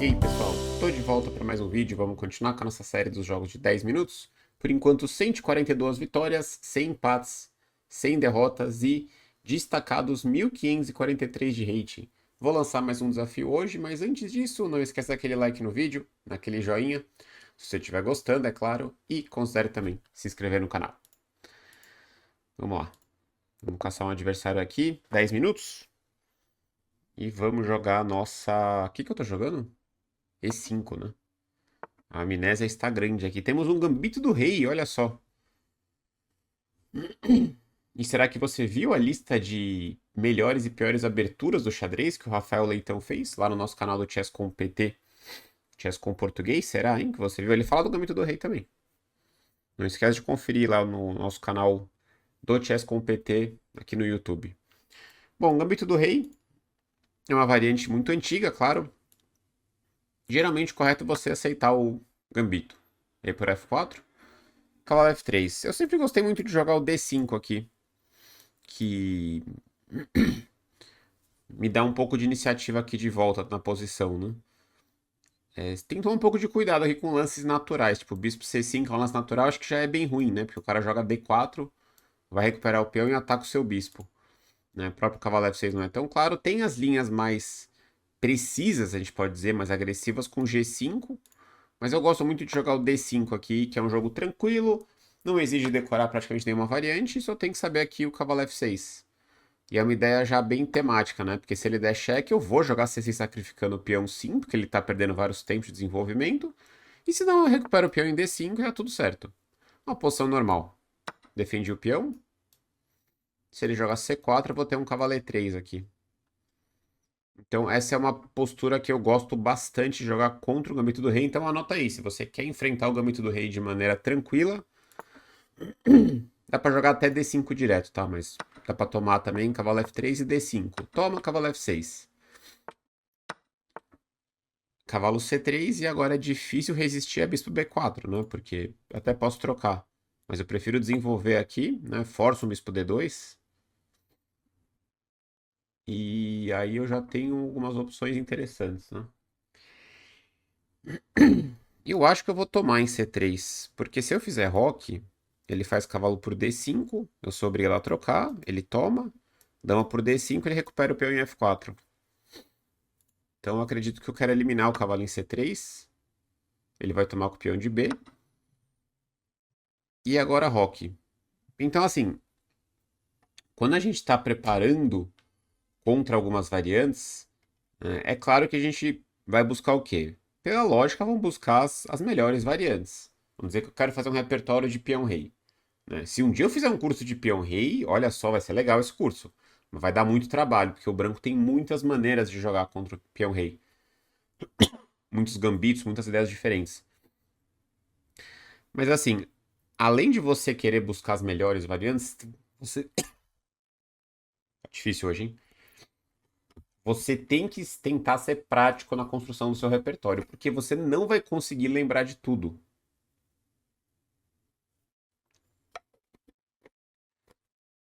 E aí pessoal, tô de volta para mais um vídeo, vamos continuar com a nossa série dos jogos de 10 minutos. Por enquanto 142 vitórias, 100 empates, 100 derrotas e destacados 1543 de rating. Vou lançar mais um desafio hoje, mas antes disso, não esqueça daquele like no vídeo, naquele joinha, se você estiver gostando, é claro, e considere também se inscrever no canal. Vamos lá, vamos caçar um adversário aqui, 10 minutos, e vamos jogar a nossa... O que eu tô jogando? E5, né? A amnésia está grande aqui. Temos um Gambito do Rei, olha só. E será que você viu a lista de melhores e piores aberturas do xadrez que o Rafael Leitão fez lá no nosso canal do Chess com PT, Chess com Português? Será, hein? Que você viu? Ele fala do Gambito do Rei também. Não esquece de conferir lá no nosso canal do Chess com PT aqui no YouTube. Bom, o Gambito do Rei é uma variante muito antiga, claro. Geralmente correto você aceitar o Gambito. E aí por F4. Cavalo F3. Eu sempre gostei muito de jogar o D5 aqui, que me dá um pouco de iniciativa aqui de volta na posição, né? Você tem que tomar um pouco de cuidado aqui com lances naturais, tipo bispo C5 é um lance natural, acho que já é bem ruim, né? Porque o cara joga D4, vai recuperar o peão e ataca o seu bispo. Né? O próprio cavalo F6 não é tão claro. Tem as linhas mais precisas, a gente pode dizer, mais agressivas com G5, mas eu gosto muito de jogar o D5 aqui, que é um jogo tranquilo, não exige decorar praticamente nenhuma variante, só tem que saber aqui o cavalo F6. E é uma ideia já bem temática, né? Porque se ele der cheque, eu vou jogar C6 sacrificando o peão sim, porque ele tá perdendo vários tempos de desenvolvimento. E se não, eu recupero o peão em D5 e é tudo certo. Uma posição normal. Defendi o peão. Se ele jogar C4, eu vou ter um cavalo E3 aqui. Então, essa é uma postura que eu gosto bastante de jogar contra o Gambito do Rei. Então, anota aí. Se você quer enfrentar o Gambito do Rei de maneira tranquila, dá pra jogar até D5 direto, tá? Mas dá pra tomar também cavalo F3 e D5. Toma, cavalo F6. Cavalo C3 e agora é difícil resistir a bispo B4, né? Porque até posso trocar. Mas eu prefiro desenvolver aqui, né? Forço o bispo D2. E aí eu já tenho algumas opções interessantes, né? Eu acho que eu vou tomar em C3, porque se eu fizer roque, ele faz cavalo por D5, eu sou obrigado a trocar, ele toma, dama por D5, ele recupera o peão em F4. Então eu acredito que eu quero eliminar o cavalo em C3, ele vai tomar com o peão de B, e agora roque. Então assim, quando a gente está preparando contra algumas variantes, né, é claro que a gente vai buscar o quê? Pela lógica, vamos buscar as melhores variantes. Vamos dizer que eu quero fazer um repertório de peão-rei. Né? Se um dia eu fizer um curso de peão-rei, olha só, vai ser legal esse curso. Mas vai dar muito trabalho, porque o branco tem muitas maneiras de jogar contra o peão-rei. Muitos gambitos, muitas ideias diferentes. Mas assim, além de você querer buscar as melhores variantes, você... Tá difícil hoje, hein? Você tem que tentar ser prático na construção do seu repertório, porque você não vai conseguir lembrar de tudo.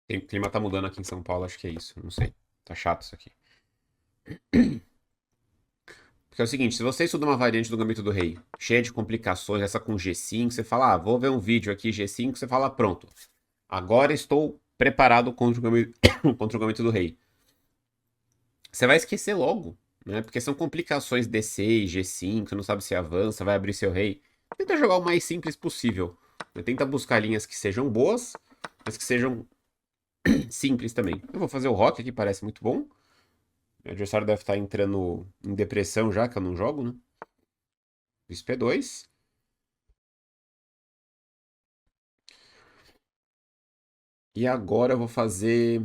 O clima tá mudando aqui em São Paulo, acho que é isso. Não sei. Tá chato isso aqui. Porque é o seguinte, se você estuda uma variante do Gambito do Rei, cheia de complicações, essa com G5, você fala, ah, vou ver um vídeo aqui G5, você fala, pronto. Agora estou preparado contra o Gambito, contra o Gambito do Rei. Você vai esquecer logo, né? Porque são complicações D6, G5, você não sabe se avança, vai abrir seu rei. Tenta jogar o mais simples possível. Tenta buscar linhas que sejam boas, mas que sejam simples também. Eu vou fazer o rock aqui, parece muito bom. Meu adversário deve estar entrando em depressão já, que eu não jogo, né? Bispo E2. E agora eu vou fazer...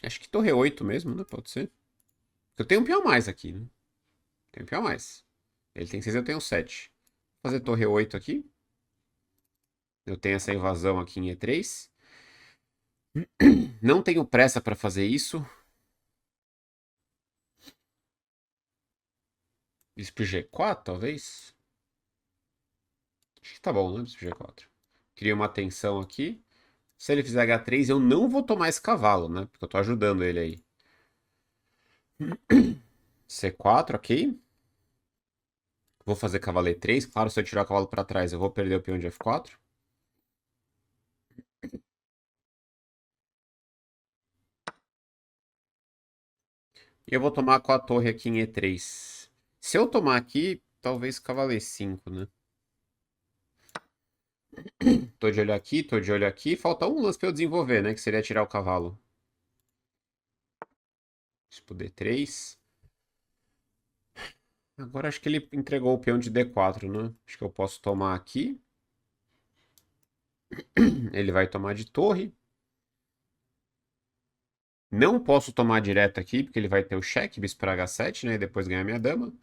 Acho que torre 8 mesmo, né? Pode ser. Eu tenho um peão a mais aqui, né? Tem um peão a mais. Ele tem 6, eu tenho 7. Vou fazer torre 8 aqui. Eu tenho essa invasão aqui em E3. Não tenho pressa para fazer isso. Bispo G4, talvez? Acho que tá bom, né? Bispo G4. Cria uma tensão aqui. Se ele fizer H3, eu não vou tomar esse cavalo, né? Porque eu tô ajudando ele aí. C4, ok. Vou fazer cavalo E3. Claro, se eu tirar o cavalo pra trás, eu vou perder o peão de F4. E eu vou tomar com a torre aqui em E3. Se eu tomar aqui, talvez cavalo E5, né? Tô de olho aqui, tô de olho aqui. Falta um lance pra eu desenvolver, né? Que seria tirar o cavalo. Tipo D3. Agora acho que ele entregou o peão de D4, né? Acho que eu posso tomar aqui. Ele vai tomar de torre. Não posso tomar direto aqui, porque ele vai ter o cheque, bispo para H7, né? E depois ganhar minha dama.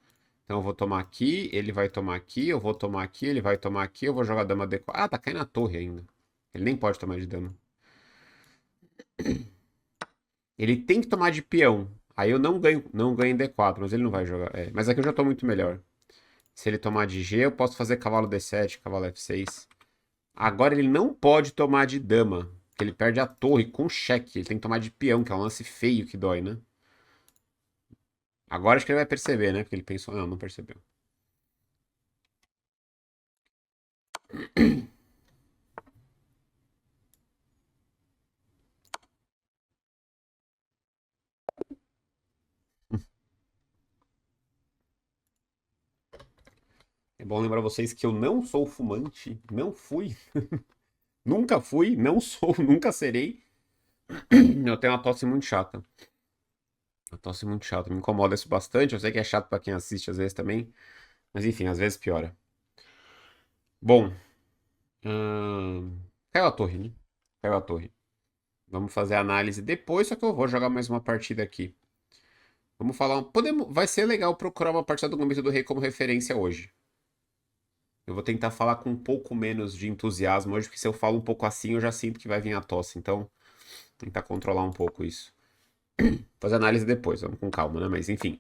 Então eu vou tomar aqui, ele vai tomar aqui, eu vou tomar aqui, ele vai tomar aqui, eu vou jogar dama D4. Ah, tá caindo a torre ainda. Ele nem pode tomar de dama. Ele tem que tomar de peão. Aí eu não ganho em D4, mas ele não vai jogar. É, mas aqui eu já tô muito melhor. Se ele tomar de G, eu posso fazer cavalo D7, cavalo F6. Agora ele não pode tomar de dama, porque ele perde a torre com cheque. Ele tem que tomar de peão, que é um lance feio que dói, né? Agora acho que ele vai perceber, né? Porque ele pensou, não, não percebeu. É bom lembrar vocês que eu não sou fumante, não fui, nunca fui, não sou, nunca serei. Eu tenho uma tosse muito chata. Uma tosse muito chata, me incomoda isso bastante. Eu sei que é chato pra quem assiste às vezes também, mas enfim, às vezes piora. Bom, caiu a torre, né? Caiu a torre. Vamos fazer a análise depois, só que eu vou jogar mais uma partida aqui. Vamos falar. Vai ser legal procurar uma partida do Gambito do Rei como referência hoje. Eu vou tentar falar com um pouco menos de entusiasmo hoje, porque se eu falo um pouco assim, eu já sinto que vai vir a tosse. Então, tentar controlar um pouco isso. Fazer análise depois, vamos com calma, né? Mas enfim.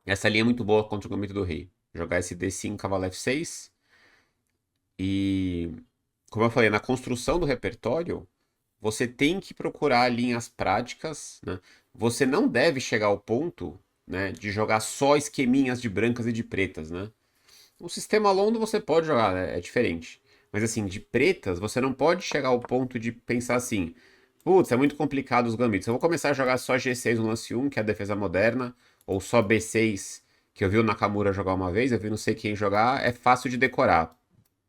Essa linha é muito boa contra o Gambito do Rei. Jogar esse D5, cavalo F6. E, como eu falei, na construção do repertório, você tem que procurar linhas práticas, né? Você não deve chegar ao ponto, né, de jogar só esqueminhas de brancas e de pretas, né? O sistema Londo você pode jogar, né? É diferente. Mas assim, de pretas, você não pode chegar ao ponto de pensar assim: putz, é muito complicado os gambitos. Eu vou começar a jogar só G6 no lance 1, que é a defesa moderna, ou só B6, que eu vi o Nakamura jogar uma vez, eu vi não sei quem jogar, é fácil de decorar.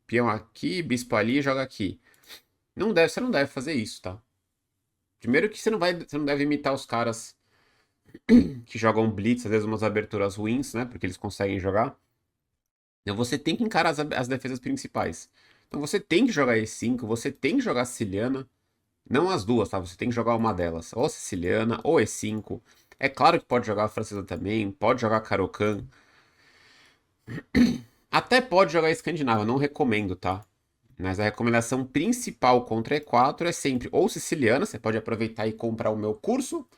Peão aqui, bispo ali, joga aqui. Você não deve fazer isso, tá? Primeiro que você não deve imitar os caras que jogam blitz, às vezes umas aberturas ruins, né? Porque eles conseguem jogar. Então você tem que encarar as defesas principais. Então você tem que jogar E5, você tem que jogar Siciliana. Não as duas, tá? Você tem que jogar uma delas. Ou Siciliana, ou E5. É claro que pode jogar a francesa também, pode jogar Caro-Kann. Até pode jogar escandinava, não recomendo, tá? Mas a recomendação principal contra E4 é sempre ou siciliana, você pode aproveitar e comprar o meu curso.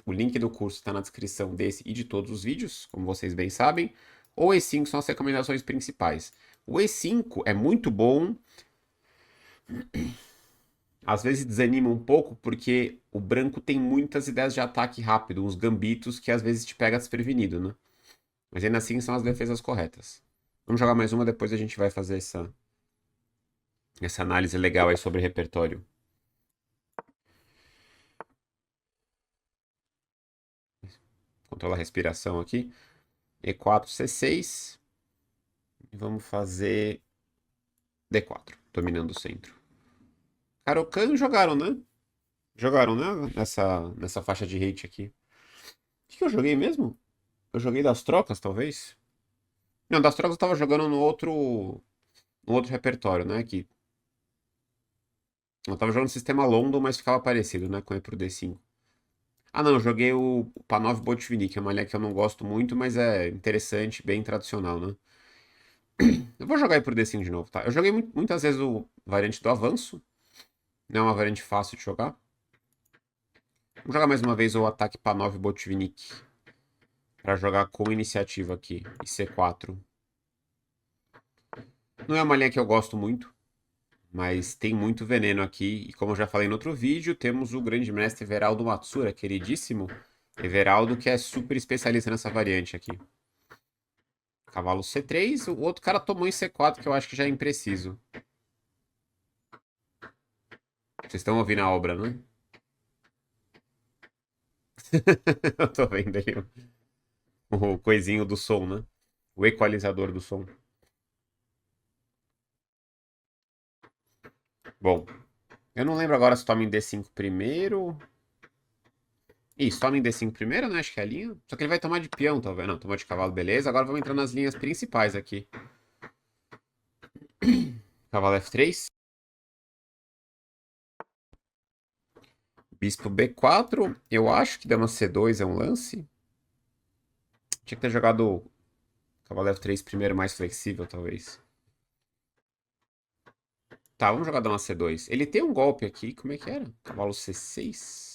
O link do curso está na descrição desse e de todos os vídeos, como vocês bem sabem. Ou E5 são as recomendações principais. O E5 é muito bom, às vezes desanima um pouco, porque o branco tem muitas ideias de ataque rápido, uns gambitos que às vezes te pega desprevenido, né? Mas ainda assim são as defesas corretas. Vamos jogar mais uma, depois a gente vai fazer essa análise legal aí sobre repertório. Controlar a respiração aqui. E4, C6. E vamos fazer D4, dominando o centro. Caro-Kann jogaram, né? Jogaram, né? Nessa faixa de hate aqui. O que eu joguei mesmo? Eu joguei das trocas, talvez? Não, das trocas eu tava jogando no outro repertório, né? Que eu tava jogando no sistema London, mas ficava parecido, né? Com o E pro D5. Ah, não, eu joguei o Panov Botvinnik, que é uma linha que eu não gosto muito, mas é interessante, bem tradicional, né? Eu vou jogar aí pro D5 de novo, tá? Eu joguei muitas vezes o variante do avanço, não é uma variante fácil de jogar. Vamos jogar mais uma vez o ataque Panov Botvinnik, pra jogar com iniciativa aqui, e C4. Não é uma linha que eu gosto muito, mas tem muito veneno aqui. E como eu já falei no outro vídeo, temos o grande mestre Everaldo Matsura, queridíssimo Everaldo, que é super especialista nessa variante aqui. Cavalo C3, o outro cara tomou em C4, que eu acho que já é impreciso. Vocês estão ouvindo a obra, né? Eu tô vendo aí o coisinho do som, né? O equalizador do som. Bom, eu não lembro agora se toma em D5 primeiro. Isso, toma em D5 primeiro, né? Acho que é a linha. Só que ele vai tomar de peão, talvez. Não, tomou de cavalo, beleza. Agora vamos entrar nas linhas principais aqui. Cavalo F3. Bispo B4. Eu acho que dama C2 é um lance. Tinha que ter jogado cavalo F3 primeiro, mais flexível, talvez. Tá, vamos jogar dama C2. Ele tem um golpe aqui. Como é que era? Cavalo C6.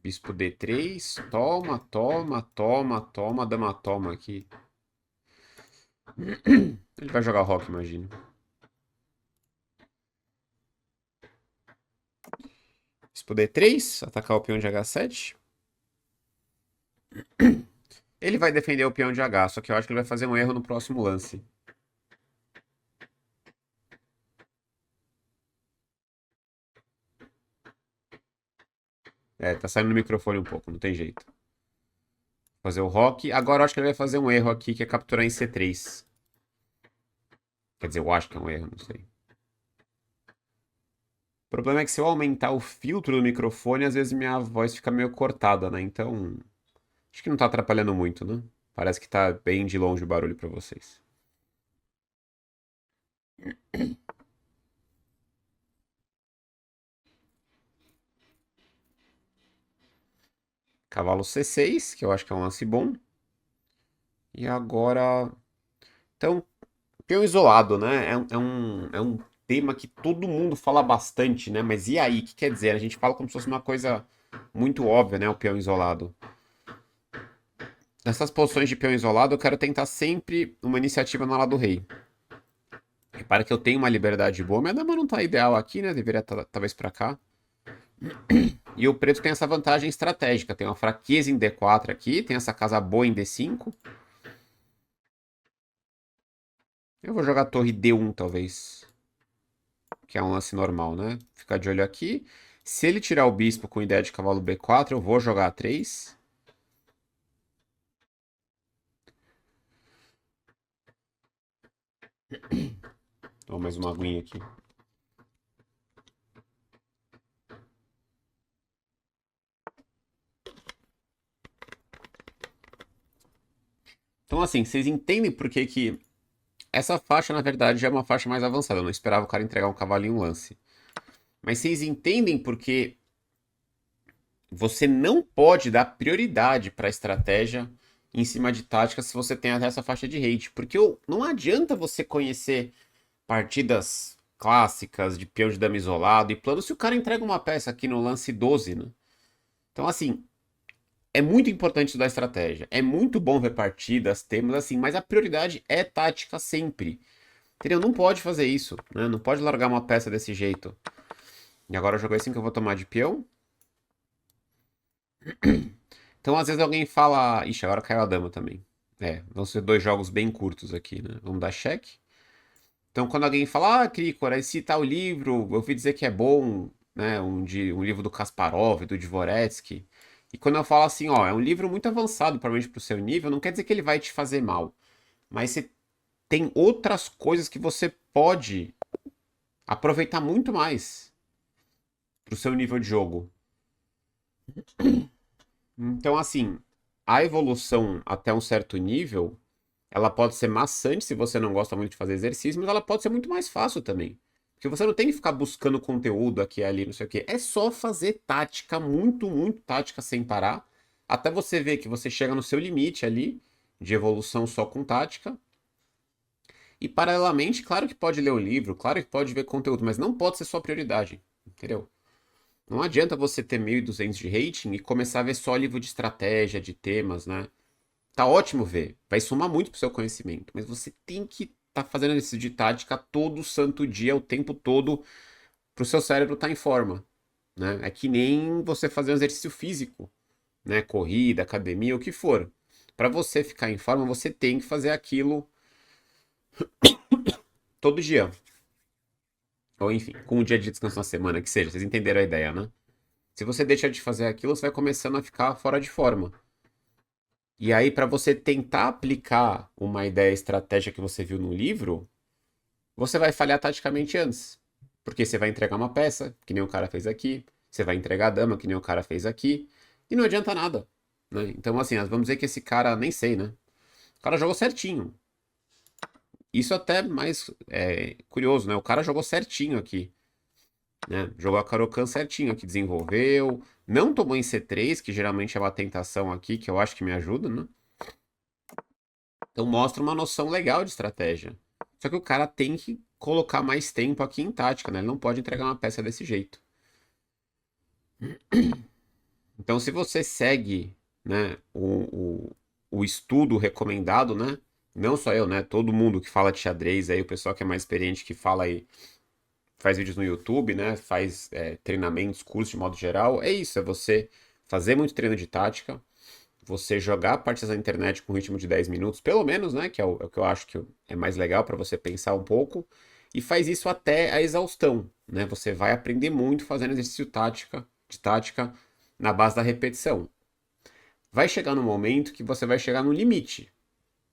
Bispo D3. Toma, toma, toma, toma. Dama toma aqui. Ele vai jogar rock, imagino. Bispo D3. Atacar o peão de H7. Ele vai defender o peão de H, só que eu acho que ele vai fazer um erro no próximo lance. É, tá saindo no microfone um pouco, não tem jeito. Fazer o rock. Agora eu acho que ele vai fazer um erro aqui, que é capturar em C3. Quer dizer, eu acho que é um erro, não sei. O problema é que se eu aumentar o filtro do microfone, às vezes minha voz fica meio cortada, né? Então, acho que não tá atrapalhando muito, né? Parece que tá bem de longe o barulho pra vocês. Cavalo C6, que eu acho que é um lance bom. E agora. Então, peão isolado, né? É um tema que todo mundo fala bastante, né? Mas e aí? O que quer dizer? A gente fala como se fosse uma coisa muito óbvia, né? O peão isolado. Nessas posições de peão isolado, eu quero tentar sempre uma iniciativa no lado do rei. Repara que eu tenho uma liberdade boa, minha dama não tá ideal aqui, né? Deveria estar talvez pra cá. E o preto tem essa vantagem estratégica. Tem uma fraqueza em D4 aqui, tem essa casa boa em D5. Eu vou jogar torre D1, talvez. Que é um lance normal, né? Ficar de olho aqui. Se ele tirar o bispo com ideia de cavalo B4, eu vou jogar A3. Ó, mais uma aguinha aqui. Então, assim, vocês entendem por que que essa faixa, na verdade, já é uma faixa mais avançada. Eu não esperava o cara entregar um cavalo em um lance. Mas vocês entendem por que você não pode dar prioridade para a estratégia em cima de tática se você tem até essa faixa de rate. Porque não adianta você conhecer partidas clássicas de peão de dama isolado e plano se o cara entrega uma peça aqui no lance 12, né? Então, assim, é muito importante estudar estratégia. É muito bom ver partidas, temas assim, mas a prioridade é tática sempre. Entendeu? Não pode fazer isso, né? Não pode largar uma peça desse jeito. E agora eu joguei assim que eu vou tomar de peão. Então, às vezes alguém fala. Ixi, agora caiu a dama também. É, vão ser dois jogos bem curtos aqui, né? Vamos dar cheque. Então, quando alguém fala, Cricor, esse tal livro, eu ouvi dizer que é bom, né? Um livro do Kasparov, do Dvoretsky. E quando eu falo assim, ó, é um livro muito avançado, provavelmente pro seu nível, não quer dizer que ele vai te fazer mal. Mas você tem outras coisas que você pode aproveitar muito mais pro seu nível de jogo. Então, assim, a evolução até um certo nível, ela pode ser maçante se você não gosta muito de fazer exercício, mas ela pode ser muito mais fácil também. Porque você não tem que ficar buscando conteúdo aqui e ali, não sei o quê. É só fazer tática, muito, muito tática sem parar, até você ver que você chega no seu limite ali de evolução só com tática. E paralelamente, claro que pode ler o livro, claro que pode ver conteúdo, mas não pode ser sua prioridade, entendeu? Não adianta você ter 1.200 de rating e começar a ver só livro de estratégia, de temas, né? Tá ótimo ver, vai somar muito pro seu conhecimento, mas você tem que estar fazendo exercício de tática todo santo dia, o tempo todo, pro seu cérebro estar em forma, né? É que nem você fazer um exercício físico, né? Corrida, academia, o que for. para você ficar em forma, você tem que fazer aquilo todo dia. Ou enfim, com um dia de descanso na semana, que seja. Vocês entenderam a ideia, né? Se você deixa de fazer aquilo, você vai começando a ficar fora de forma. E aí, para você tentar aplicar uma ideia estratégica que você viu no livro, você vai falhar taticamente antes. Porque você vai entregar uma peça, que nem o cara fez aqui. Você vai entregar a dama, que nem o cara fez aqui. E não adianta nada. Né? Então, assim, vamos dizer que esse cara, nem sei, né? O cara jogou certinho. Isso até mais curioso, né? O cara jogou certinho aqui. Né? Jogou a Caro-Kann certinho aqui, desenvolveu. Não tomou em C3, que geralmente é uma tentação aqui, que eu acho que me ajuda, né? Então mostra uma noção legal de estratégia. Só que o cara tem que colocar mais tempo aqui em tática, né? Ele não pode entregar uma peça desse jeito. Então, se você segue, né, o estudo recomendado, né? Não só eu, né? Todo mundo que fala de xadrez aí, o pessoal que é mais experiente que fala aí, faz vídeos no YouTube, né? Faz treinamentos, cursos de modo geral. É isso, é você fazer muito treino de tática, você jogar partidas na internet com ritmo de 10 minutos, pelo menos, né? Que é o que eu acho que é mais legal para você pensar um pouco. E faz isso até a exaustão, né? Você vai aprender muito fazendo exercício de tática na base da repetição. Vai chegar no momento que você vai chegar no limite,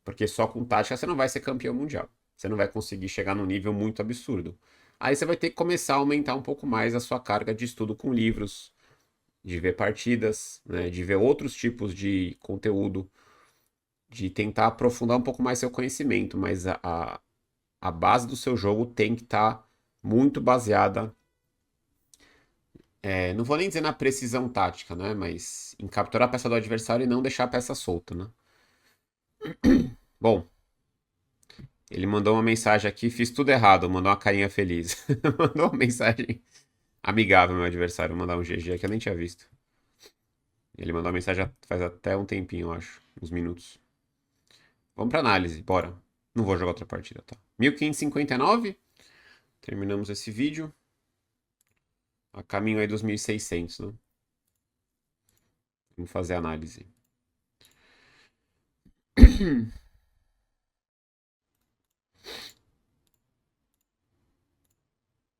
porque só com tática você não vai ser campeão mundial. Você não vai conseguir chegar num nível muito absurdo. Aí você vai ter que começar a aumentar um pouco mais a sua carga de estudo com livros, de ver partidas, né, de ver outros tipos de conteúdo, de tentar aprofundar um pouco mais seu conhecimento, mas a base do seu jogo tem que estar muito baseada, não vou nem dizer na precisão tática, né, mas em capturar a peça do adversário e não deixar a peça solta, né. Bom, ele mandou uma mensagem aqui, fiz tudo errado, mandou uma carinha feliz. Mandou uma mensagem amigável, meu adversário, mandar um GG que eu nem tinha visto. Ele mandou uma mensagem faz até um tempinho, eu acho, uns minutos. Vamos pra análise, bora. Não vou jogar outra partida, tá? 1559. Terminamos esse vídeo. A caminho aí dos 1600, né? Vamos fazer a análise.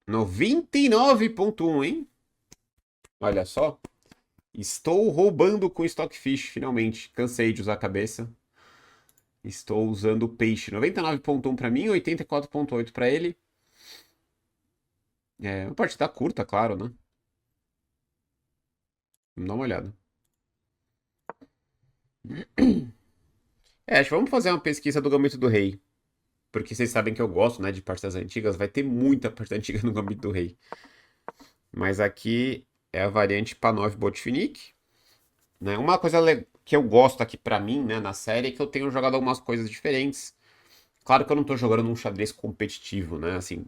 99,1, hein? Olha só. Estou roubando com Stockfish, finalmente. Cansei de usar a cabeça. Estou usando o peixe. 99,1 para mim, 84,8 para ele. É uma partida curta, claro, né? Vamos dar uma olhada. Acho que vamos fazer uma pesquisa do Gambito do Rei. Porque vocês sabem que eu gosto, né, de partidas antigas. Vai ter muita partida antiga no Gambito do Rei. Mas aqui é a variante Panov Botvinnik. Né? Uma coisa que eu gosto aqui pra mim, né, na série, é que eu tenho jogado algumas coisas diferentes. Claro que eu não tô jogando num xadrez competitivo, né, assim.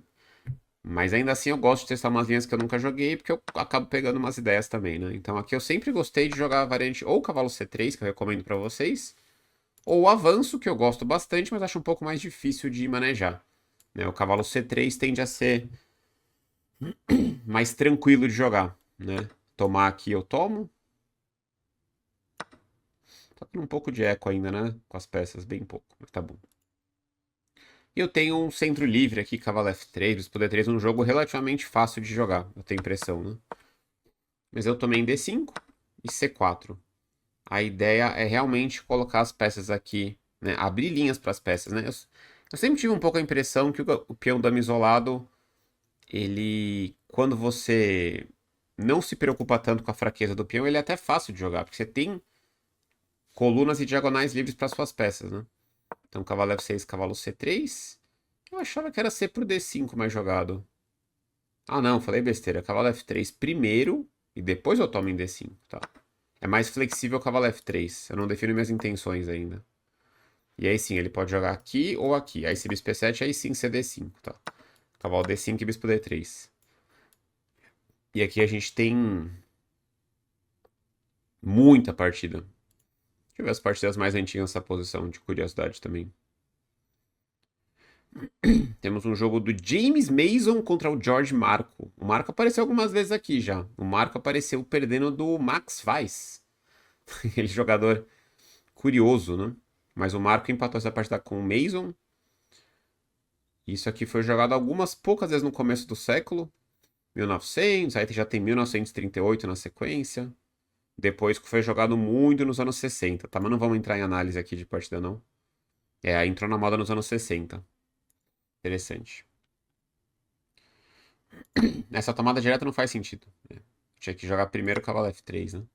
Mas ainda assim eu gosto de testar umas linhas que eu nunca joguei, porque eu acabo pegando umas ideias também, né? Então aqui eu sempre gostei de jogar a variante ou cavalo C3, que eu recomendo pra vocês, ou o avanço, que eu gosto bastante, mas acho um pouco mais difícil de manejar. Né? O cavalo C3 tende a ser mais tranquilo de jogar, né? Tomar aqui eu tomo. Tá tendo um pouco de eco ainda, né? Com as peças, bem pouco, mas tá bom. E eu tenho um centro livre aqui, cavalo F3, bispo D3, um jogo relativamente fácil de jogar, eu tenho impressão, né? Mas eu tomei em D5 e C4. A ideia é realmente colocar as peças aqui, né? Abrir linhas para as peças, né? Eu sempre tive um pouco a impressão que o peão dama isolado, ele, quando você não se preocupa tanto com a fraqueza do peão, ele é até fácil de jogar, porque você tem colunas e diagonais livres para suas peças, né? Então, cavalo F6, cavalo C3. Eu achava que era C pro D5 mais jogado. Ah, não, falei besteira. Cavalo F3 primeiro e depois eu tomo em D5, tá? É mais flexível o cavalo F3. Eu não defino minhas intenções ainda. E aí sim, ele pode jogar aqui ou aqui. Aí se bispo E7, aí sim CD5, tá? Cavalo D5 e bispo D3. E aqui a gente tem muita partida. Deixa eu ver as partidas mais antigas nessa posição, de curiosidade também. Temos um jogo do James Mason contra o George Marco. O Marco apareceu algumas vezes aqui já. O Marco apareceu perdendo do Max Weiss. Aquele jogador curioso, né? Mas o Marco empatou essa partida com o Mason. Isso aqui foi jogado algumas poucas vezes no começo do século. 1900, aí já tem 1938 na sequência. Depois que foi jogado muito nos anos 60, tá? Mas não vamos entrar em análise aqui de partida, não. É, entrou na moda nos anos 60. Interessante. Essa tomada direta não faz sentido, né? Tinha que jogar primeiro cavalo F3, né?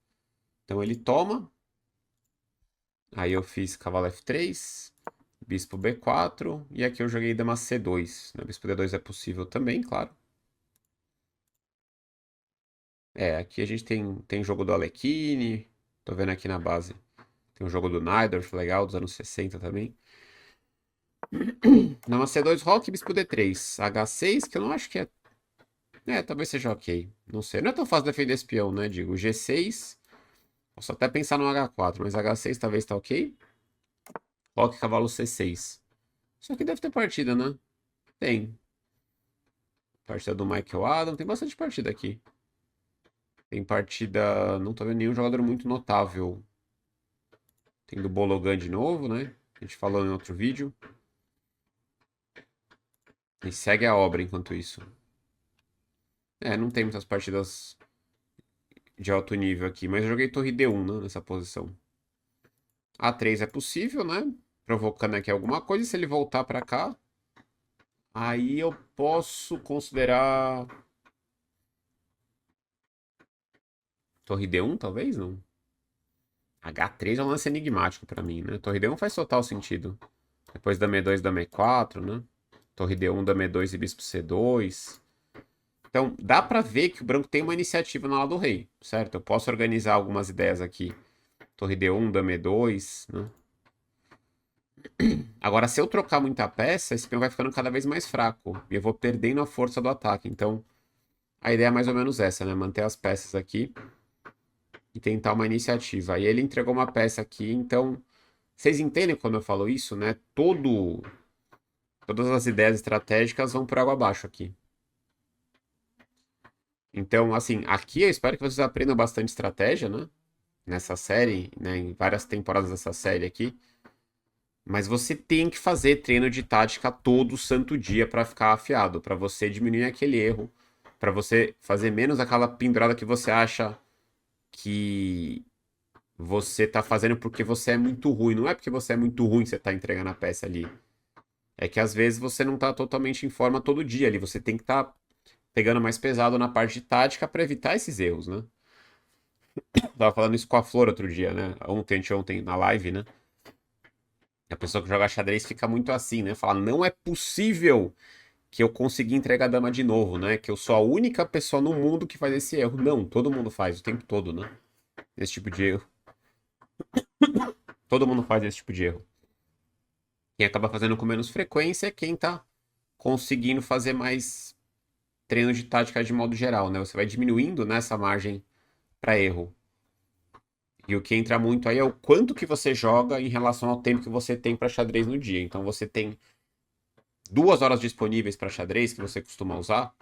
Então ele toma. Aí eu fiz cavalo F3, bispo B4, e aqui eu joguei dama C2, né? Bispo D2 é possível também, claro. É, aqui a gente tem jogo do Alekhine, tô vendo aqui na base. Tem um jogo do Najdorf, legal, dos anos 60 também. Dama C2, roque, bispo D3. H6, que eu não acho que é... É, talvez seja ok. Não sei, não é tão fácil defender esse peão, né? Digo, G6, posso até pensar no H4, mas H6 talvez tá ok. Roque, cavalo C6. Isso aqui deve ter partida, né? Tem. Partida do Michael Adam, tem bastante partida aqui. Tem partida. Não tô vendo nenhum jogador muito notável. Tem do Bologan de novo, né? A gente falou em outro vídeo. E segue a obra enquanto isso. É, não tem muitas partidas de alto nível aqui, mas eu joguei torre D1, né, nessa posição. A3 é possível, né? Provocando aqui alguma coisa. E se ele voltar pra cá, aí eu posso considerar. Torre D1, talvez? Não. H3 é um lance enigmático pra mim, né? Torre D1 faz total sentido. Depois dama E2, dama E4, né? Torre D1, dama E2 e bispo C2. Então, dá pra ver que o branco tem uma iniciativa na ala do rei, certo? Eu posso organizar algumas ideias aqui. Torre D1, dama E2, né? Agora, se eu trocar muita peça, esse peão vai ficando cada vez mais fraco. E eu vou perdendo a força do ataque. Então, a ideia é mais ou menos essa, né? Manter as peças aqui e tentar uma iniciativa. Aí ele entregou uma peça aqui, então... Vocês entendem quando eu falo isso, né? Todas as ideias estratégicas vão por água abaixo aqui. Então, assim, aqui eu espero que vocês aprendam bastante estratégia, né? Nessa série, né? Em várias temporadas dessa série aqui. Mas você tem que fazer treino de tática todo santo dia para ficar afiado, para você diminuir aquele erro, para você fazer menos aquela pendurada que você acha que você tá fazendo porque você é muito ruim. Não é porque você é muito ruim que você tá entregando a peça ali. É que às vezes você não tá totalmente em forma todo dia ali. Você tem que estar pegando mais pesado na parte de tática para evitar esses erros, né? Tava falando isso com a Flor outro dia, né? Ontem na live, né? A pessoa que joga xadrez fica muito assim, né? Fala, não é possível que eu consegui entregar a dama de novo, né? Que eu sou a única pessoa no mundo que faz esse erro. Não, todo mundo faz o tempo todo, né? Esse tipo de erro. Todo mundo faz esse tipo de erro. Quem acaba fazendo com menos frequência é quem tá conseguindo fazer mais treino de tática de modo geral, né? Você vai diminuindo nessa margem para erro. E o que entra muito aí é o quanto que você joga em relação ao tempo que você tem para xadrez no dia. Então você tem 2 horas disponíveis para xadrez que você costuma usar,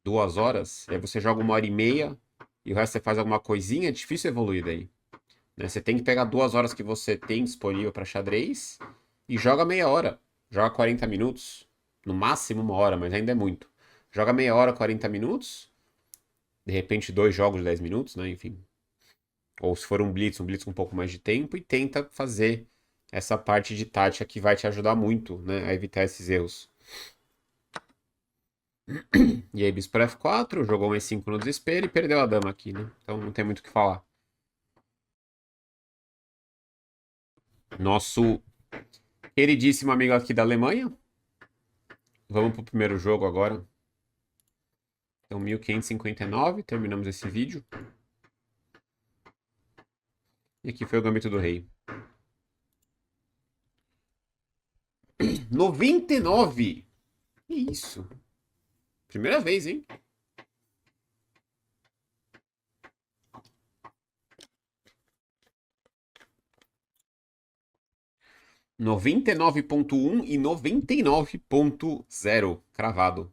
2 horas, e aí você joga 1 hora e meia e o resto você faz alguma coisinha, é difícil evoluir daí. Né? Você tem que pegar 2 horas que você tem disponível para xadrez e joga meia hora, joga 40 minutos, no máximo 1 hora, mas ainda é muito. Joga meia hora, 40 minutos, de repente 2 jogos de 10 minutos, né? Enfim. Ou se for um blitz com um pouco mais de tempo e tenta fazer essa parte de tática que vai te ajudar muito, né, a evitar esses erros. E aí, bispo F4, jogou um E5 no desespero e perdeu a dama aqui, né? Então não tem muito o que falar. Nosso queridíssimo amigo aqui da Alemanha. Vamos pro primeiro jogo agora. Então, 1559, terminamos esse vídeo. E aqui foi o Gambito do Rei. 99! Que isso? Primeira vez, hein? 99,1 e 99,0 cravado.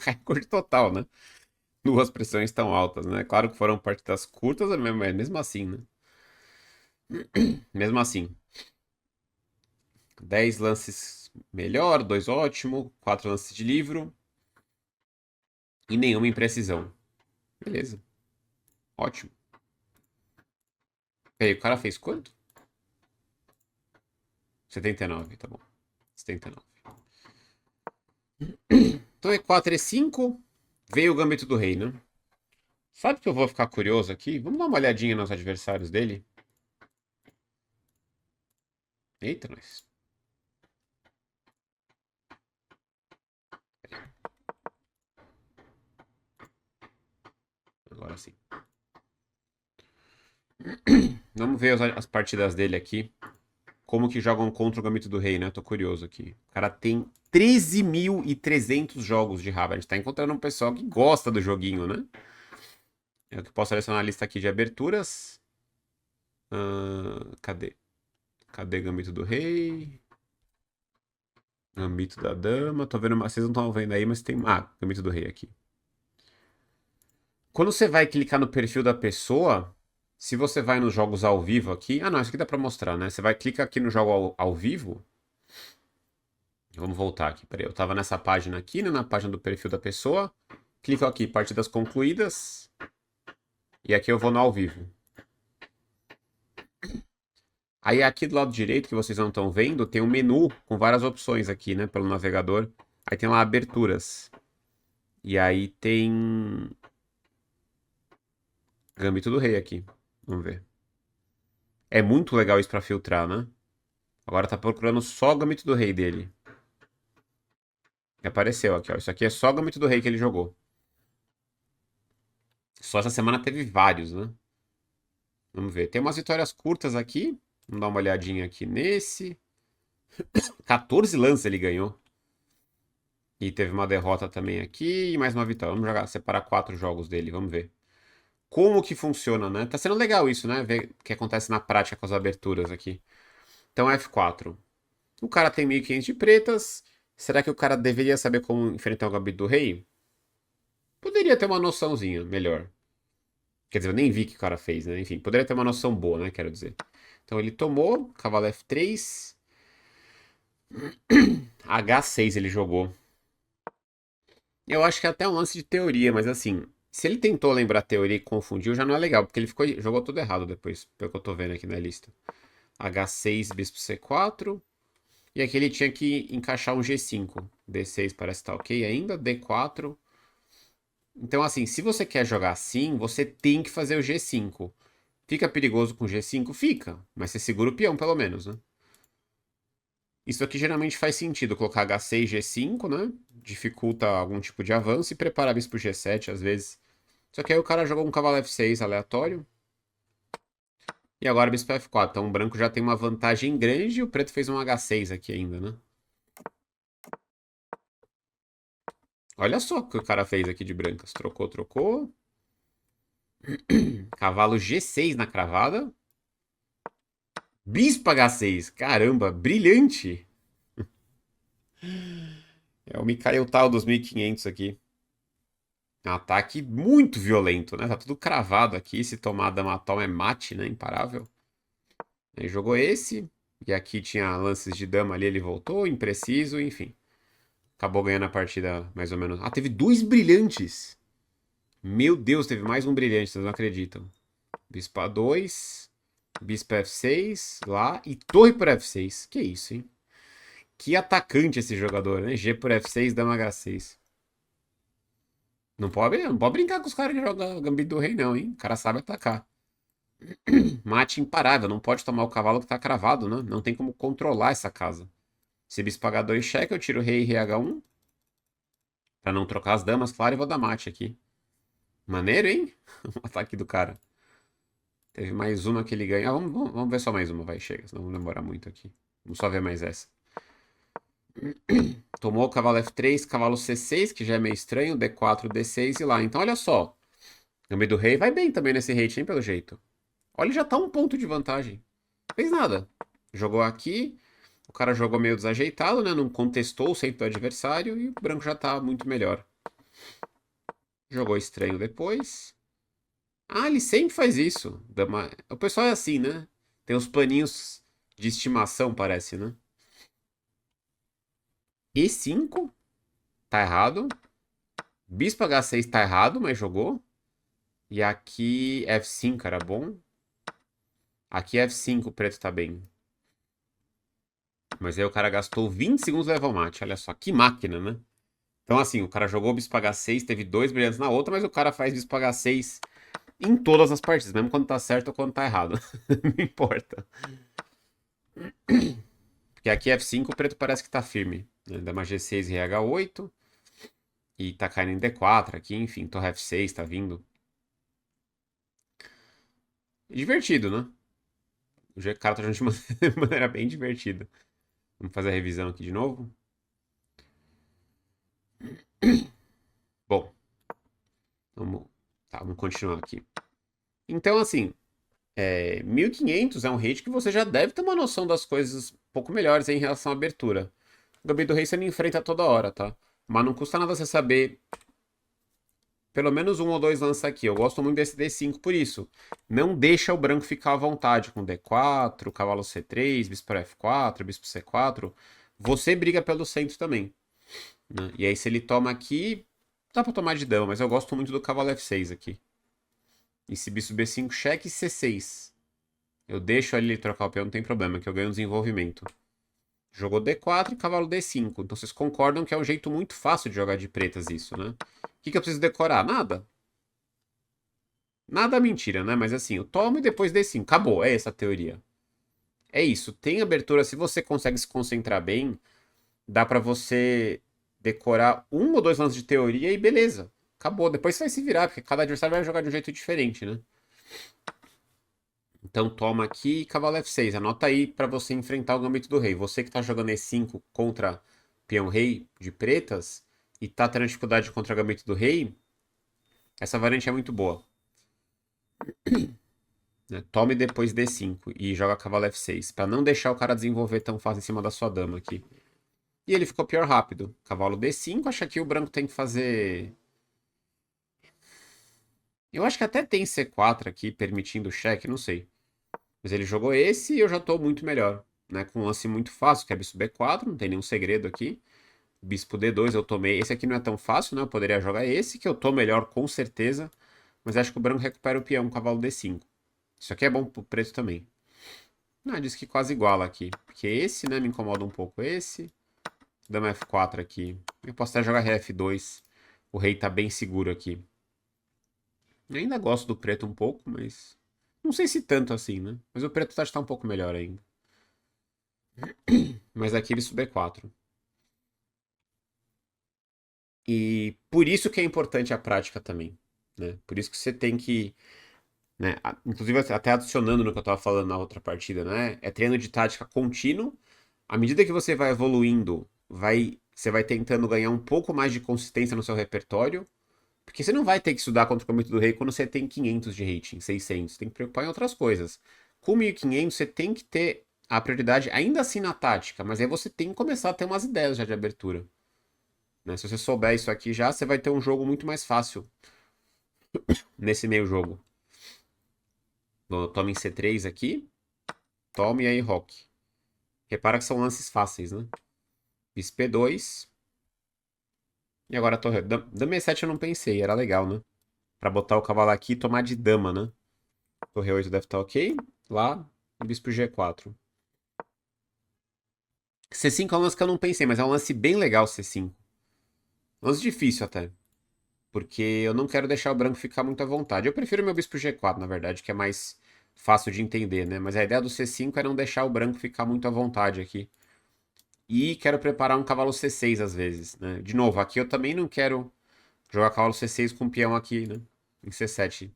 Recorde total, né? Duas pressões tão altas, né? Claro que foram partidas curtas, mas mesmo assim, né? Mesmo assim, 10 lances melhor, 2 ótimo, 4 lances de livro e nenhuma imprecisão. Beleza, ótimo. Peraí, o cara fez quanto? 79, tá bom. 79. Então é 4 e 5. Veio o Gambito do Rei, né? Sabe que eu vou ficar curioso aqui? Vamos dar uma olhadinha nos adversários dele. Eita, nós. Agora sim. Vamos ver as partidas dele aqui. Como que jogam contra o Gambito do Rei, né? Tô curioso aqui. O cara tem 13.300 jogos de rabo. A gente tá encontrando um pessoal que gosta do joguinho, né? Eu que posso selecionar a lista aqui de aberturas. Cadê? Cadê Gambito do Rei? Gambito da Dama. Tô vendo, vocês não estão vendo aí, mas tem. Ah, Gambito do Rei aqui. Quando você vai clicar no perfil da pessoa, se você vai nos jogos ao vivo aqui. Ah, não, isso aqui dá pra mostrar, né? Você vai clicar aqui no jogo ao vivo. Vamos voltar aqui, peraí. Eu tava nessa página aqui, né? Na página do perfil da pessoa. Clico aqui, partidas concluídas. E aqui eu vou no ao vivo. Aí aqui do lado direito, que vocês não estão vendo, tem um menu com várias opções aqui, né? Pelo navegador. Aí tem lá aberturas. E aí tem Gambito do Rei aqui. Vamos ver. É muito legal isso pra filtrar, né? Agora tá procurando só o Gambito do Rei dele. Apareceu aqui, ó. Isso aqui é só o Gambito do Rei que ele jogou. Só essa semana teve vários, né? Vamos ver. Tem umas vitórias curtas aqui. Vamos dar uma olhadinha aqui nesse. 14 lances ele ganhou. E teve uma derrota também aqui e mais uma vitória. Vamos jogar, separar 4 jogos dele, vamos ver. Como que funciona, né? Tá sendo legal isso, né? Ver o que acontece na prática com as aberturas aqui. Então, F4. O cara tem 1.500 de pretas. Será que o cara deveria saber como enfrentar o Gambito do Rei? Poderia ter uma noçãozinha melhor. Quer dizer, eu nem vi o que o cara fez, né? Enfim, poderia ter uma noção boa, né? Quero dizer. Então ele tomou, cavalo F3. H6 ele jogou. Eu acho que é até um lance de teoria, mas assim, se ele tentou lembrar a teoria e confundiu, já não é legal, porque ele jogou tudo errado depois, pelo que eu tô vendo aqui na lista. H6, bispo C4. E aqui ele tinha que encaixar um G5. D6 parece estar ok ainda. D4. Então, assim, se você quer jogar assim, você tem que fazer o G5. Fica perigoso com G5? Fica. Mas você segura o peão, pelo menos, né? Isso aqui geralmente faz sentido, colocar H6, G5, né? Dificulta algum tipo de avanço e prepara bispo G7, às vezes. Só que aí o cara jogou um cavalo F6 aleatório. E agora bispo F4. Então o branco já tem uma vantagem grande e o preto fez um H6 aqui ainda, né? Olha só o que o cara fez aqui de brancas. Trocou, trocou. Cavalo G6 na cravada. Bispo H6. Caramba, brilhante. É o Mikhail Tal dos 1500 aqui. É um ataque muito violento, né? Tá tudo cravado aqui. Se tomar dama toma é mate, né? Imparável. Aí jogou esse. E aqui tinha lances de dama ali, ele voltou, impreciso, enfim. Acabou ganhando a partida mais ou menos. Ah, teve dois brilhantes. Meu Deus, teve mais um brilhante, vocês não acreditam. Bispo A2, Bispo F6 lá e torre por F6. Que isso, hein? Que atacante esse jogador, né? G por F6, dama H6. Não pode brincar com os caras que jogam Gambito do Rei, não, hein? O cara sabe atacar. Mate imparável, não pode tomar o cavalo que tá cravado, né? Não tem como controlar essa casa. Se bispo H2 checa, eu tiro o rei e rei H1. Pra não trocar as damas, claro, e vou dar mate aqui. Maneiro, hein? O ataque do cara. Teve mais uma que ele ganha. Ah, vamos ver só mais uma, vai, chega, senão vamos demorar muito aqui. Vamos só ver mais essa. Tomou o cavalo F3, cavalo C6, que já é meio estranho, D4, D6 e lá. Então, olha só. O Gambito do Rei vai bem também nesse rate, hein, pelo jeito. Olha, já tá um ponto de vantagem. Fez nada. Jogou aqui, o cara jogou meio desajeitado, né? Não contestou o centro do adversário e o branco já tá muito melhor. Jogou estranho depois. Ah, ele sempre faz isso. O pessoal é assim, né? Tem os planinhos de estimação, parece, né? E5, tá errado. Bispo H6 tá errado, mas jogou. E aqui F5 era bom. Aqui F5 o preto tá bem. Mas aí o cara gastou 20 segundos e levou mate. Olha só, que máquina, né? Então assim, o cara jogou Bispo H6, teve 2 brilhantes na outra, mas o cara faz Bispo H6 em todas as partidas, mesmo quando tá certo ou quando tá errado. Não importa. Porque aqui F5 o preto parece que tá firme. Né? Dama G6 e H8. E tá caindo em D4 aqui, enfim, torre F6 tá vindo. Divertido, né? O cara tá jogando de maneira bem divertida. Vamos fazer a revisão aqui de novo. Bom, vamos, vamos continuar aqui. Então, assim, 1500 é um rate que você já deve ter uma noção das coisas um pouco melhores em relação à abertura. O Gambito do Rei você não enfrenta toda hora, tá? Mas não custa nada você saber pelo menos um ou dois lances aqui. Eu gosto muito desse D5 por isso. Não deixa o branco ficar à vontade com D4, cavalo C3, bispo F4, bispo C4. Você briga pelo centro também. Né? E aí se ele toma aqui, dá pra tomar de dama, mas eu gosto muito do cavalo F6 aqui. E se bispo B5, cheque C6. Eu deixo ali ele trocar o peão, não tem problema, que eu ganho desenvolvimento. Jogou D4 e cavalo D5. Então vocês concordam que é um jeito muito fácil de jogar de pretas isso, né? O que eu preciso decorar? Nada. Nada mentira, né? Mas assim, eu tomo e depois D5. Acabou, é essa a teoria. É isso. Tem abertura, se você consegue se concentrar bem, dá pra você decorar um ou dois lances de teoria e beleza. Acabou. Depois você vai se virar, porque cada adversário vai jogar de um jeito diferente, né? Então toma aqui cavalo F6. Anota aí pra você enfrentar o gambito do rei. Você que tá jogando E5 contra peão rei de pretas e tá tendo dificuldade contra o gambito do rei, essa variante é muito boa. Né? Tome depois D5 e joga cavalo F6, pra não deixar o cara desenvolver tão fácil em cima da sua dama aqui. E ele ficou pior rápido. Cavalo D5, acho que o branco tem que fazer... Eu acho que até tem C4 aqui, permitindo o cheque, não sei. Mas ele jogou esse e eu já tô muito melhor. Né? Com um lance muito fácil, que é bispo B4, não tem nenhum segredo aqui. Bispo D2 eu tomei. Esse aqui não é tão fácil, né? Eu poderia jogar esse, que eu tô melhor com certeza. Mas acho que o branco recupera o peão, cavalo D5. Isso aqui é bom pro preto também. Não, diz que quase iguala aqui. Porque esse, né, me incomoda um pouco. Esse. Dama F4 aqui. Eu posso até jogar ré F2. O rei tá bem seguro aqui. Eu ainda gosto do preto um pouco, mas... Não sei se tanto assim, né? Mas o preto tá um pouco melhor ainda. Mas aqui ele sub B4. E por isso que é importante a prática também. Né? Por isso que você tem que... Né? Inclusive até adicionando no que eu tava falando na outra partida, né? É treino de tática contínuo. À medida que você vai evoluindo, você vai tentando ganhar um pouco mais de consistência no seu repertório. Porque você não vai ter que estudar contra o Gambito do Rei quando você tem 500 de rating, 600. Você tem que preocupar em outras coisas. Com 1500, você tem que ter a prioridade ainda assim na tática. Mas aí você tem que começar a ter umas ideias já de abertura. Né? Se você souber isso aqui já, você vai ter um jogo muito mais fácil nesse meio jogo. Tome em C3 aqui. Tome aí, rock. Repara que são lances fáceis, né? Bispo P2. E agora a torre. Dama E7 eu não pensei, era legal, né? Pra botar o cavalo aqui e tomar de dama, né? Torre 8 deve estar ok. Lá, bispo G4. C5 é um lance que eu não pensei, mas é um lance bem legal C5. Lance difícil até. Porque eu não quero deixar o branco ficar muito à vontade. Eu prefiro meu bispo G4, na verdade, que é mais fácil de entender, né? Mas a ideia do C5 é não deixar o branco ficar muito à vontade aqui. E quero preparar um cavalo C6 às vezes, né? De novo, aqui eu também não quero jogar cavalo C6 com peão aqui, né? Em C7.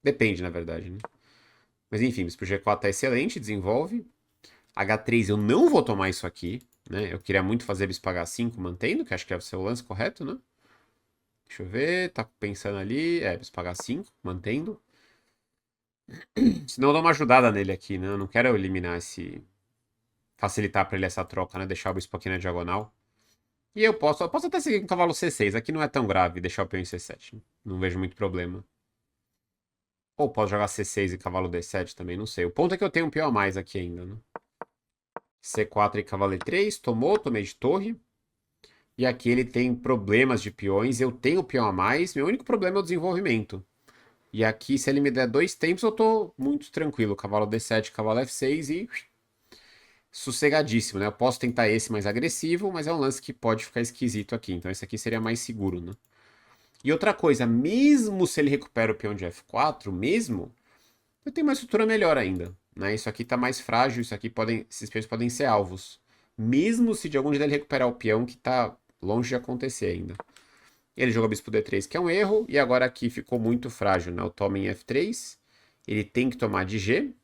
Depende, na verdade, né? Mas enfim, bispo G4 tá excelente, desenvolve. H3 eu não vou tomar isso aqui, né? Eu queria muito fazer bispo H5 mantendo, que acho que é o seu lance correto, né? Deixa eu ver, tá pensando ali. É, bispo H5, mantendo. Senão eu dou uma ajudada nele aqui, né? Eu não quero eliminar esse... Facilitar pra ele essa troca, né? Deixar o bispo aqui na diagonal. E eu posso até seguir com o cavalo C6. Aqui não é tão grave deixar o peão em C7. Não vejo muito problema. Ou posso jogar C6 e cavalo D7 também, não sei. O ponto é que eu tenho um peão a mais aqui ainda, né? C4 e cavalo E3, tomei de torre. E aqui ele tem problemas de peões, eu tenho peão a mais, meu único problema é o desenvolvimento. E aqui, se ele me der 2 tempos, eu tô muito tranquilo. Cavalo D7, cavalo F6 e sossegadíssimo, né? Eu posso tentar esse mais agressivo, mas é um lance que pode ficar esquisito aqui. Então esse aqui seria mais seguro, né? E outra coisa, mesmo se ele recupera o peão de F4, mesmo, eu tenho uma estrutura melhor ainda, né? Isso aqui tá mais frágil, isso aqui esses peões podem ser alvos. Mesmo se de algum jeito ele recuperar o peão que tá longe de acontecer ainda. Ele jogou bispo D3, que é um erro, e agora aqui ficou muito frágil, né? Eu tomo em F3, ele tem que tomar de G,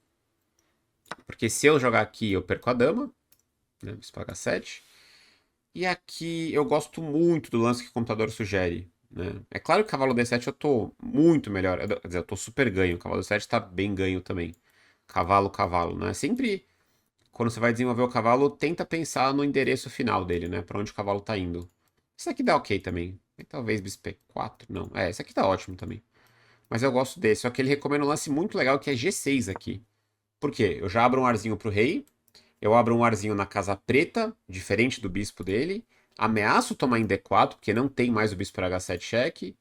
porque se eu jogar aqui eu perco a dama, né? Bispo H7. E aqui eu gosto muito do lance que o computador sugere, né? É claro que cavalo D7 eu tô muito melhor, quer dizer, eu tô super ganho, o cavalo D7 tá bem ganho também. Cavalo, cavalo, né? Sempre, quando você vai desenvolver o cavalo, tenta pensar no endereço final dele, né? Pra onde o cavalo tá indo. Isso aqui dá ok também. E talvez bispo P4, não. Esse aqui tá ótimo também. Mas eu gosto desse, só que ele recomenda um lance muito legal que é G6 aqui. Por quê? Eu já abro um arzinho pro rei, eu abro um arzinho na casa preta, diferente do bispo dele, ameaço tomar em D4, porque não tem mais o bispo para H7 cheque,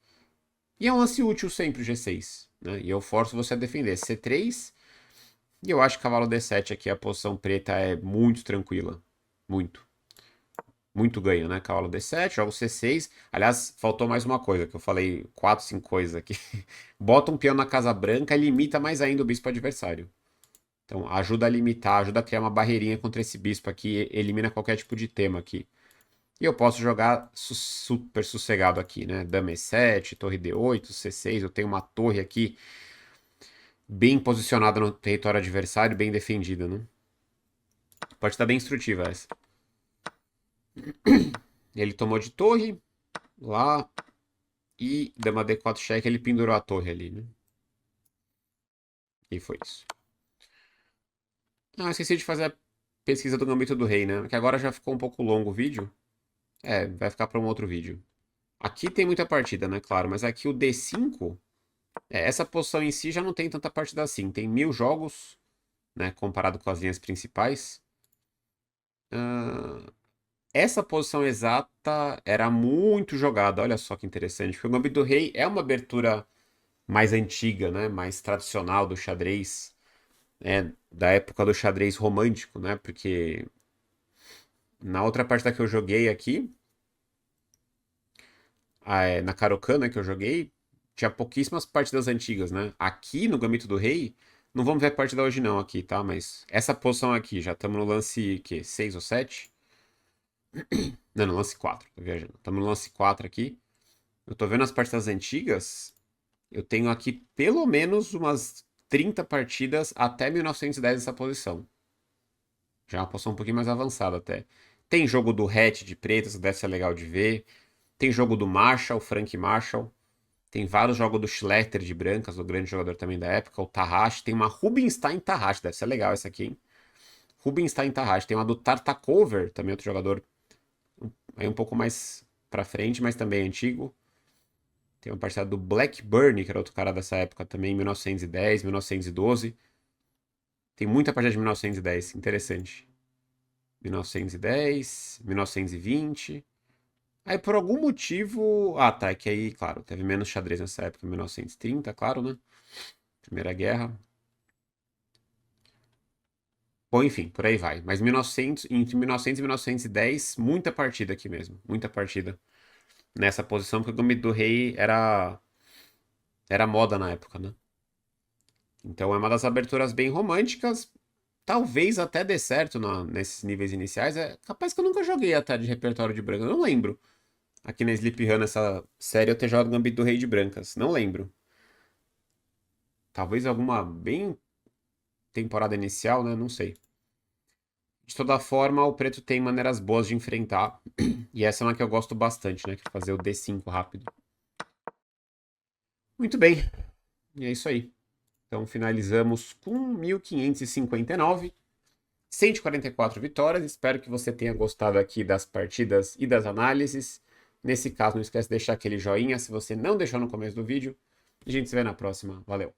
e é um lance útil sempre o G6, né? E eu forço você a defender C3, e eu acho que cavalo D7 aqui, a posição preta é muito tranquila. Muito. Muito ganho, né? Cavalo D7, jogo C6. Aliás, faltou mais uma coisa, que eu falei 4, 5 coisas aqui. Bota um peão na casa branca e limita mais ainda o bispo adversário. Então, ajuda a limitar, ajuda a criar uma barreirinha contra esse bispo aqui, elimina qualquer tipo de tema aqui. E eu posso jogar super sossegado aqui, né? Dama E7, torre D8, C6, eu tenho uma torre aqui bem posicionada no território adversário, bem defendida, né? Pode estar bem instrutiva essa. Ele tomou de torre, lá, e dama D4 cheque, ele pendurou a torre ali, né? E foi isso. Ah, esqueci de fazer a pesquisa do Gambito do Rei, né? Que agora já ficou um pouco longo o vídeo. Vai ficar para um outro vídeo. Aqui tem muita partida, né? Claro, mas aqui o D5, essa posição em si já não tem tanta partida assim. Tem 1000 jogos, né? Comparado com as linhas principais. Essa posição exata era muito jogada. Olha só que interessante. Porque o Gambito do Rei é uma abertura mais antiga, né? Mais tradicional do xadrez. Da época do xadrez romântico, né? Porque na outra partida que eu joguei aqui, na Caro-Kann, que eu joguei, tinha pouquíssimas partidas antigas, né? Aqui no Gambito do Rei, não vamos ver a partida hoje não aqui, tá? Mas essa posição aqui, já estamos no lance, que 6 ou 7? Não, no lance 4, tô viajando. Estamos no lance 4 aqui. Eu tô vendo as partidas antigas, eu tenho aqui pelo menos umas 30 partidas até 1910 nessa posição. Já é uma posição um pouquinho mais avançada até. Tem jogo do Hatch de pretas, que deve ser legal de ver. Tem jogo do Marshall, Frank Marshall. Tem vários jogos do Schlechter de brancas, o grande jogador também da época, o Tarrasch. Tem uma Rubinstein Tarrasch, deve ser legal essa aqui, hein? Rubinstein Tarrasch. Tem uma do Tartakover, também outro jogador aí um pouco mais pra frente, mas também antigo. Tem uma partida do Blackburn, que era outro cara dessa época também, 1910, 1912. Tem muita partida de 1910, interessante. 1910, 1920. Aí por algum motivo. Ah, tá. É que aí, claro, teve menos xadrez nessa época, 1930, claro, né? Primeira Guerra. Bom, enfim, por aí vai. Mas 1900, entre 1900 e 1910, muita partida aqui mesmo. Muita partida nessa posição, porque o Gambito do Rei era moda na época, né? Então é uma das aberturas bem românticas. Talvez até dê certo nesses níveis iniciais. É capaz que eu nunca joguei até de repertório de brancas. Eu não lembro. Aqui na Sleep Run, nessa série, eu ter jogado Gambito do Rei de brancas. Não lembro. Talvez alguma bem temporada inicial, né? Não sei. De toda forma, o preto tem maneiras boas de enfrentar. E essa é uma que eu gosto bastante, né? Que é fazer o D5 rápido. Muito bem. E é isso aí. Então finalizamos com 1559. 144 vitórias. Espero que você tenha gostado aqui das partidas e das análises. Nesse caso, não esquece de deixar aquele joinha se você não deixou no começo do vídeo. A gente se vê na próxima. Valeu!